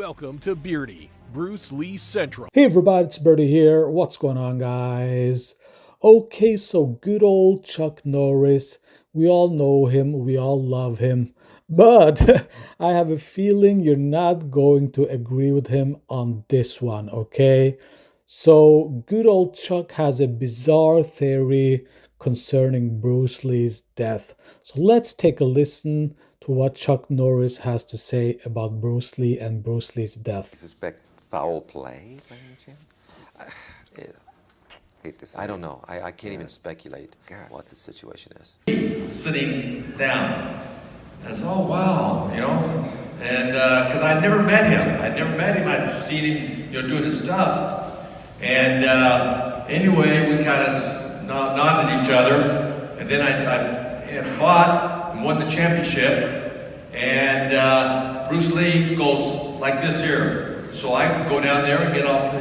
Welcome to Beardy, Bruce Lee Central. Hey everybody, it's Birdie here. What's going on, guys? Okay, so good old Chuck Norris. We all know him, we all love him. But I have a feeling you're not going to agree with him on this one, okay? So, good old Chuck has a bizarre theory concerning Bruce Lee's death. So, let's take a listen to what Chuck Norris has to say about Bruce Lee and Bruce Lee's death. Suspect foul play, by any chance? I don't know. I can't even speculate what the situation is. Sitting down. I said, oh, wow, you know, and because I'd never met him. I'd seen him, doing his stuff. And anyway, we kind of nodded at each other, and then I fought and won the championship, and Bruce Lee goes like this here. So I go down there and get off,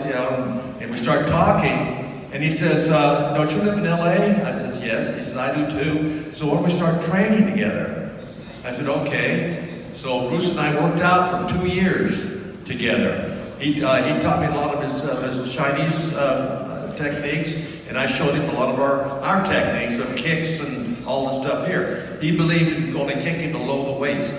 and we start talking. And he says, don't you live in LA? I says, yes. He says, I do too. So why don't we start training together? I said, okay. So Bruce and I worked out for 2 years together. He taught me a lot of his Chinese techniques, and I showed him a lot of our techniques of kicks and all the stuff here. He believed in only kicking below the waist.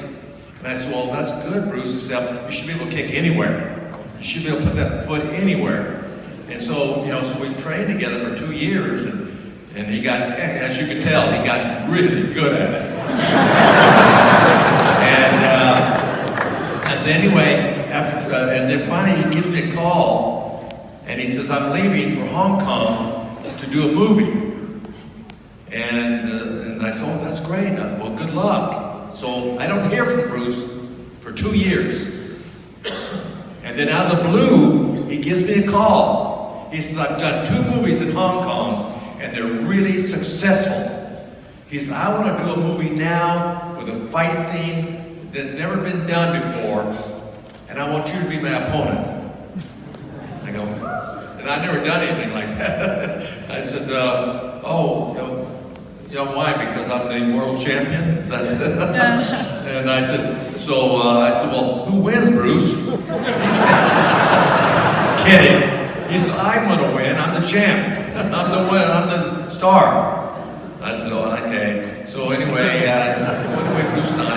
And I said, well, that's good, Bruce, except you should be able to kick anywhere. You should be able to put that foot anywhere. And so, so we trained together for 2 years, and he got, as you can tell, he got really good at it. and anyway, and then finally he gives me a call, and he says, I'm leaving for Hong Kong to do a movie. And I said, oh, that's great. Well, good luck. So I don't hear from Bruce for 2 years. And then out of the blue, he gives me a call. He says, I've done 2 movies in Hong Kong, and they're really successful. He says, I want to do a movie now with a fight scene that's never been done before, and I want you to be my opponent. I go, and I've never done anything like that. I said, why? Because I'm the world champion? Is that And I said, well, who wins, Bruce? He said, kidding. He said, I'm going to win. I'm the champ. I'm the winner. I'm the star. I said, oh, okay. So anyway, Bruce and I,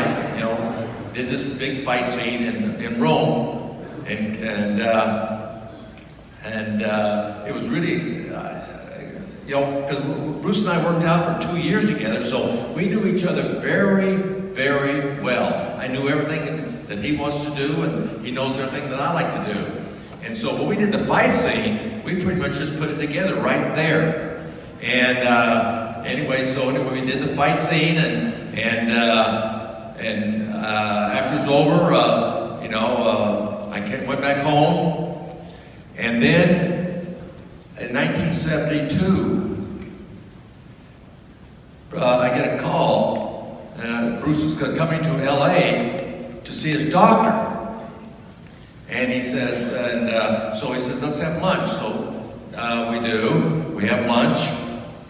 did this big fight scene in Rome, and it was really, because Bruce and I worked out for 2 years together, so we knew each other very, very well. I knew everything that he wants to do, and he knows everything that I like to do. And so when we did the fight scene, we pretty much just put it together right there. And anyway, we did the fight scene, and after it was over, I went back home, and then in 1972, I get a call. Bruce is coming to LA to see his doctor. And he says, so he says, let's have lunch. So we do. We have lunch,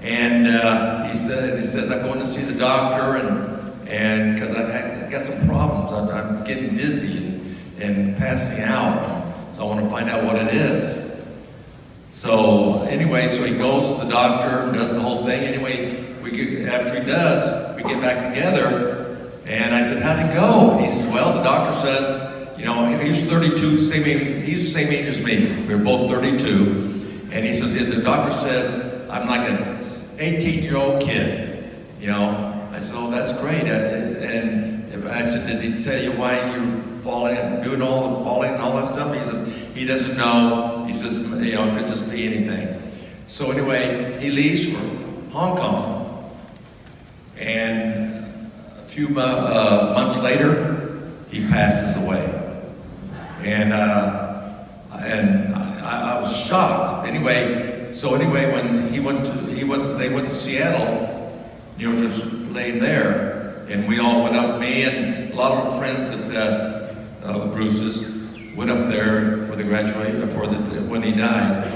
and he says, I'm going to see the doctor, and because I've got some problems. I'm getting dizzy and passing out. So I want to find out what it is. So anyway, so he goes to the doctor and does the whole thing. Anyway, after he does, we get back together, and I said, how'd it go? And he says, well, the doctor says, he was 32, he was the same age as me. We were both 32. And he says, the doctor says, I'm like an 18-year-old kid, I said, oh, that's great. And I said, did he tell you why you're falling and doing all the falling and all that stuff? He says, he doesn't know. He says, it could just be anything. So anyway, he leaves for Hong Kong. And a few months later, he passes away. And I was shocked. Anyway, when they went to Seattle, just laying there, and we all went up. Me and a lot of our friends that Bruce's went up there for the graduation when he died.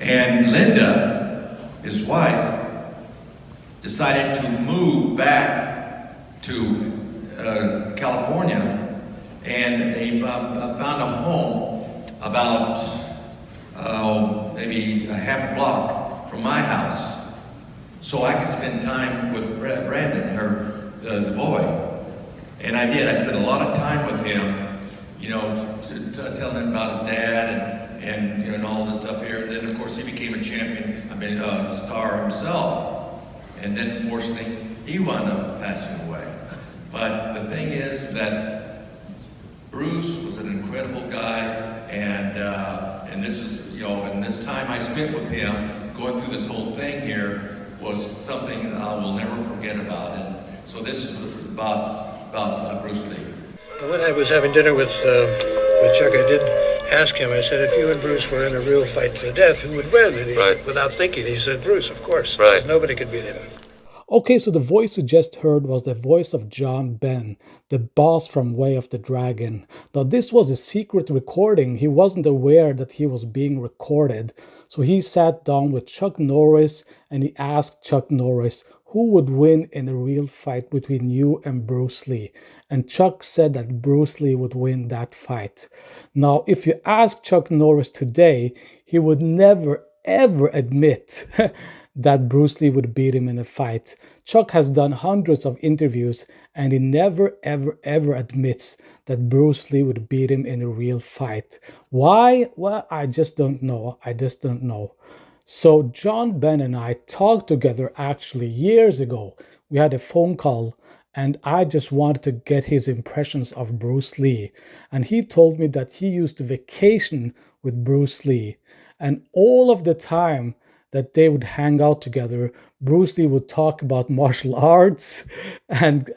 And Linda, his wife, decided to move back to California. And and he found a home about maybe a half block from my house, so I could spend time with Brandon, the boy. And I did. I spent a lot of time with him, you know, telling him about his dad and all this stuff here. And then, of course, he became a champion, star himself. And then, fortunately, he wound up passing away. But the thing is that Bruce was an incredible guy, and this is, and this time I spent with him, going through this whole thing here, was something I will never forget about. And so this is about Bruce Lee. When I was having dinner with Chuck, I did ask him, I said, if you and Bruce were in a real fight to the death, who would win? And he said, without thinking, he said, Bruce, of course. Right. Nobody could beat him. Okay, so the voice you just heard was the voice of John Ben, the boss from Way of the Dragon. Now, this was a secret recording. He wasn't aware that he was being recorded. So he sat down with Chuck Norris and he asked Chuck Norris, who would win in a real fight between you and Bruce Lee? And Chuck said that Bruce Lee would win that fight. Now, if you ask Chuck Norris today, he would never, ever admit that Bruce Lee would beat him in a fight. Chuck has done hundreds of interviews and he never, ever, ever admits that Bruce Lee would beat him in a real fight. Why? Well, I just don't know. So John Ben and I talked together actually years ago. We had a phone call and I just wanted to get his impressions of Bruce Lee. And he told me that he used to vacation with Bruce Lee. And all of the time that they would hang out together, Bruce Lee would talk about martial arts, and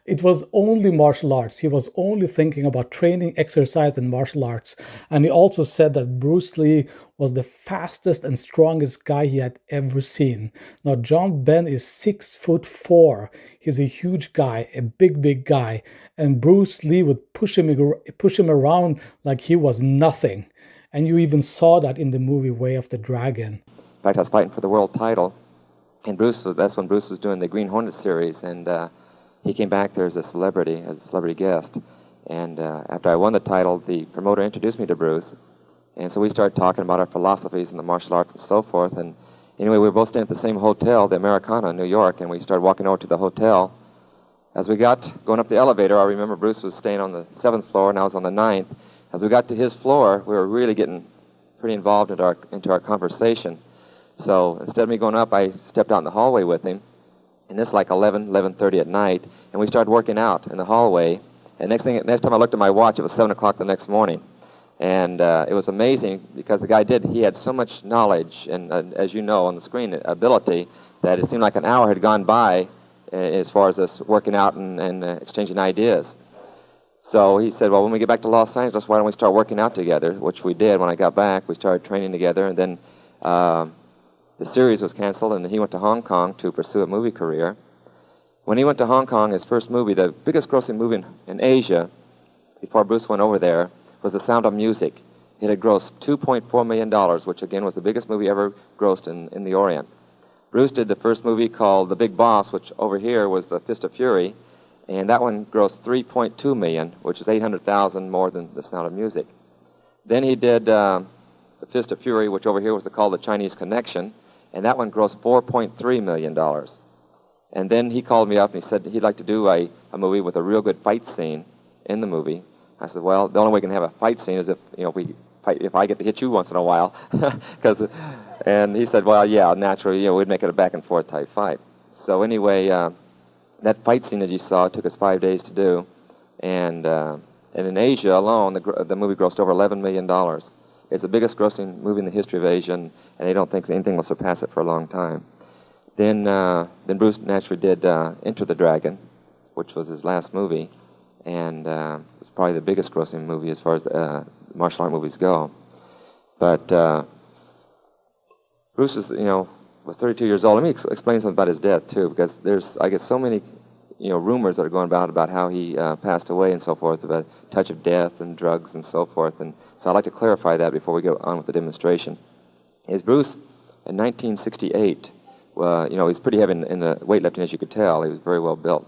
it was only martial arts. He was only thinking about training, exercise, and martial arts. And he also said that Bruce Lee was the fastest and strongest guy he had ever seen. Now, John Ben is 6'4". He's a huge guy, a big guy, and Bruce Lee would push him around like he was nothing. And you even saw that in the movie Way of the Dragon. In fact, I was fighting for the world title, and that's when Bruce was doing the Green Hornet series, and he came back there as a celebrity guest. And after I won the title, the promoter introduced me to Bruce, and so we started talking about our philosophies in the martial arts and so forth. And anyway, we were both staying at the same hotel, the Americana in New York, and we started walking over to the hotel. As we got going up the elevator, I remember Bruce was staying on the 7th floor, and I was on the 9th. As we got to his floor, we were really getting pretty involved into our conversation. So instead of me going up, I stepped out in the hallway with him, and it's like 11:30 at night, and we started working out in the hallway. And next time I looked at my watch, it was 7 o'clock the next morning. And it was amazing because the guy he had so much knowledge and, as you know, on the screen, ability, that it seemed like an hour had gone by as far as us working out and exchanging ideas. So he said, well, when we get back to Los Angeles, why don't we start working out together, which we did. When I got back, we started training together, and then the series was canceled, and he went to Hong Kong to pursue a movie career. When he went to Hong Kong, his first movie, the biggest grossing movie in Asia, before Bruce went over there, was The Sound of Music. It had grossed $2.4 million, which again was the biggest movie ever grossed in the Orient. Bruce did the first movie called The Big Boss, which over here was The Fist of Fury, and that one grossed $3.2 million, which is $800,000 more than The Sound of Music. Then he did The Fist of Fury, which over here was called The Chinese Connection, and that one grossed $4.3 million. And then he called me up and he said he'd like to do a movie with a real good fight scene in the movie. I said, well, the only way we can have a fight scene is if I get to hit you once in a while. And he said, well, yeah, naturally, we'd make it a back and forth type fight. So anyway, that fight scene that you saw took us 5 days to do, and in Asia alone, the movie grossed over $11 million. It's the biggest grossing movie in the history of Asia, and they don't think anything will surpass it for a long time. Then Bruce naturally did Enter the Dragon, which was his last movie, and it was probably the biggest grossing movie as far as martial art movies go. But Bruce was 32 years old. Let me explain something about his death too, because there's, I guess, so many rumors that are going about how he passed away and so forth, about touch of death and drugs and so forth. And so I'd like to clarify that before we go on with the demonstration. Is Bruce in 1968? He's pretty heavy in the weightlifting, as you could tell. He was very well built.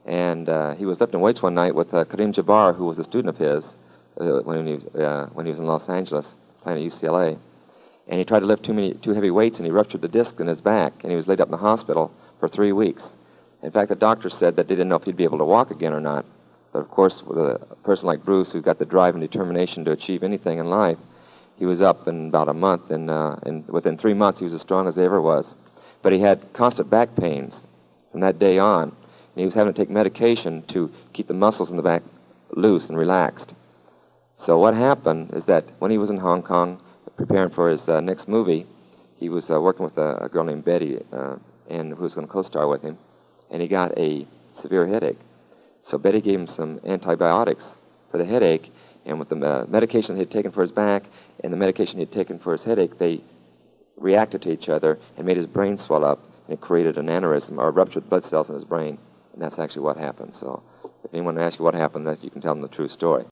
And he was lifting weights one night with 𝘽𝙧𝙪𝙘𝙧, who was a student of his when he was in Los Angeles, playing at UCLA. And he tried to lift too heavy weights, and he ruptured the disc in his back, and he was laid up in the hospital for 3 weeks. In fact, the doctor said that they didn't know if he'd be able to walk again or not. But of course, with a person like Bruce, who's got the drive and determination to achieve anything in life, he was up in about a month, and within 3 months, he was as strong as he ever was. But he had constant back pains from that day on, and he was having to take medication to keep the muscles in the back loose and relaxed. So what happened is that when he was in Hong Kong preparing for his next movie, he was working with a girl named Betty, and who was going to co-star with him, and he got a severe headache. So Betty gave him some antibiotics for the headache, and with the medication he had taken for his back and the medication he had taken for his headache, they reacted to each other and made his brain swell up, and it created an aneurysm, or ruptured blood cells in his brain, and that's actually what happened. So if anyone asks you what happened, you can tell them the true story.